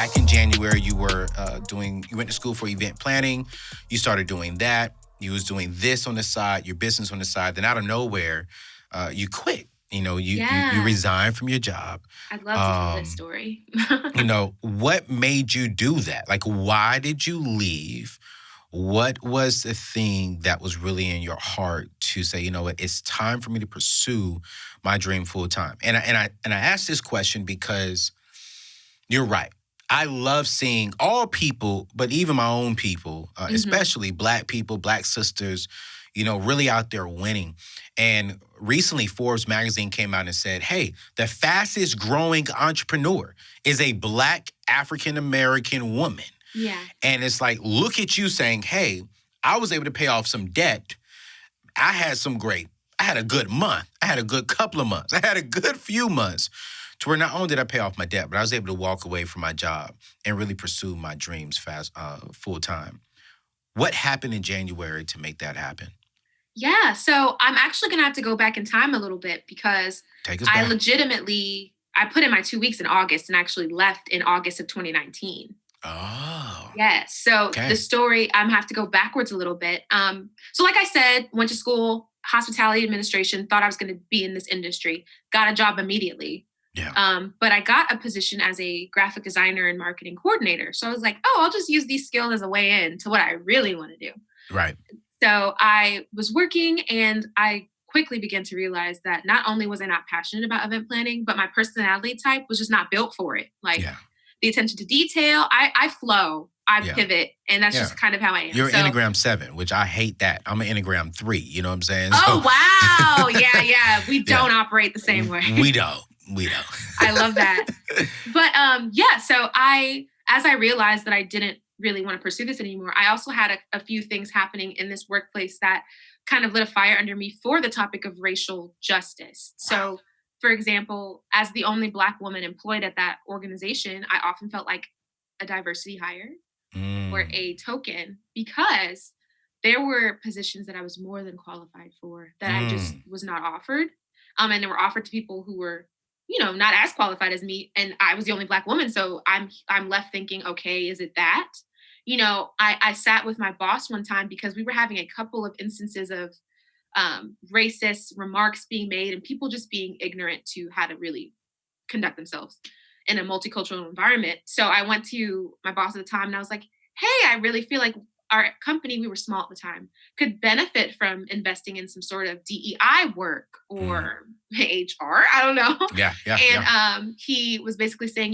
back in January, you were you went to school for event planning. You started doing that. You was doing this on the side, your business on the side. Then out of nowhere, you quit. You resigned from your job. I'd love to tell this story. What made you do that? Like, why did you leave? What was the thing that was really in your heart to say, you know what, it's time for me to pursue my dream full time? And I ask this question because you're right. I love seeing all people, but even my own people, especially Black people, Black sisters, really out there winning. And recently, Forbes magazine came out and said, hey, the fastest growing entrepreneur is a Black African-American woman. Yeah. And it's like, look at you saying, hey, I was able to pay off some debt. I had a good month. I had a good couple of months. I had a good few months to where not only did I pay off my debt, but I was able to walk away from my job and really pursue my dreams full time. What happened in January to make that happen? Yeah, so I'm actually going to have to go back in time a little bit because I put in my 2 weeks in August and actually left in August of 2019. Oh. Yes. So The story, I'm have to go backwards a little bit. So like I said, went to school, hospitality administration, thought I was going to be in this industry, got a job immediately. Yeah. But I got a position as a graphic designer and marketing coordinator. So I was like, I'll just use these skills as a way in to what I really want to do. Right. So I was working and I quickly began to realize that not only was I not passionate about event planning, but my personality type was just not built for it. The attention to detail, I flow, I pivot, and that's just kind of how I am. You're Enneagram 7, which I hate that. I'm an Enneagram 3, you know what I'm saying? Oh, wow. Yeah. We don't operate the same way. We don't. I love that. But so as I realized that I didn't really want to pursue this anymore, I also had a few things happening in this workplace that kind of lit a fire under me for the topic of racial justice. So, for example, as the only Black woman employed at that organization, I often felt like a diversity hire or a token because there were positions that I was more than qualified for that I just was not offered. And they were offered to people who were, not as qualified as me. And I was the only Black woman. So I'm left thinking, okay, is it that? I sat with my boss one time because we were having a couple of instances of racist remarks being made and people just being ignorant to how to really conduct themselves in a multicultural environment. So I went to my boss at the time and I was like, hey, I really feel like our company, we were small at the time, could benefit from investing in some sort of DEI work or HR. I don't know. Yeah. And he was basically saying,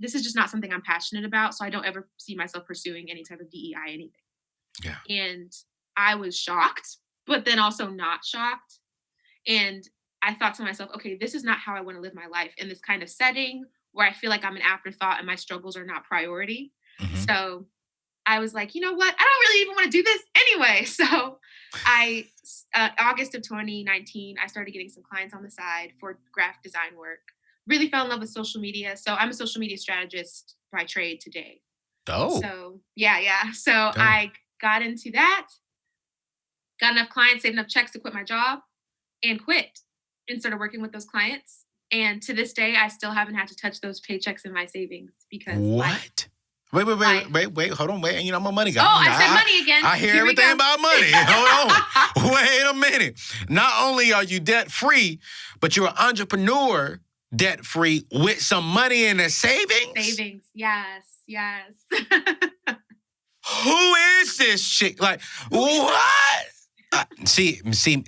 this is just not something I'm passionate about. So I don't ever see myself pursuing any type of DEI anything. Yeah. And I was shocked, but then also not shocked. And I thought to myself, okay, this is not how I want to live my life in this kind of setting where I feel like I'm an afterthought and my struggles are not priority. Mm-hmm. So I was like, you know what? I don't really even want to do this anyway. So August of 2019, I started getting some clients on the side for graphic design work. Really fell in love with social media. So I'm a social media strategist by trade today. Oh. So yeah. So I got into that, got enough clients, saved enough checks to quit my job and quit and started working with those clients. And to this day, I still haven't had to touch those paychecks in my savings because What? Wait, hold on, wait. I'm a money guy. Oh, I said money again. I hear everything about money. Hold on. Wait a minute. Not only are you debt-free, but you're an entrepreneur debt-free with some money in the savings? Savings, yes. Who is this chick? Like, what? See,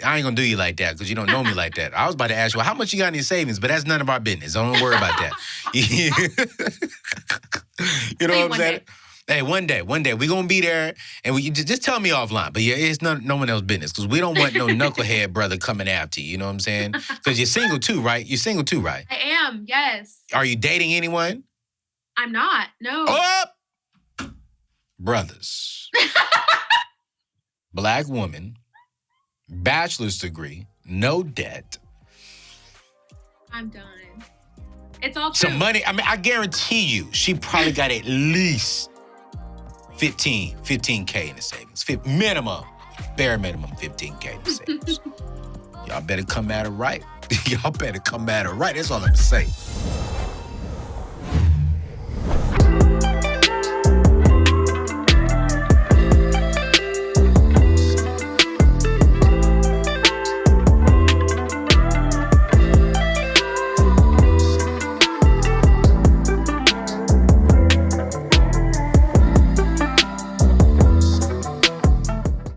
I ain't gonna do you like that because you don't know me like that. I was about to ask you, well, how much you got in your savings? But that's none of our business. Don't worry about that. You know what I'm saying? Hey, one day, we're going to be there, and you just tell me offline. But yeah, it's no one else's business, because we don't want no knucklehead brother coming after you, you know what I'm saying? Because you're single too, right? You're single too, right? I am, yes. Are you dating anyone? I'm not, no. Oh! Brothers. Black woman, bachelor's degree, no debt. I'm done. It's all true. Some money, I guarantee you, she probably got at least 15K in the savings. Minimum, bare minimum 15K in the savings. Y'all better come at her right. Y'all better come at her right. That's all I'm saying.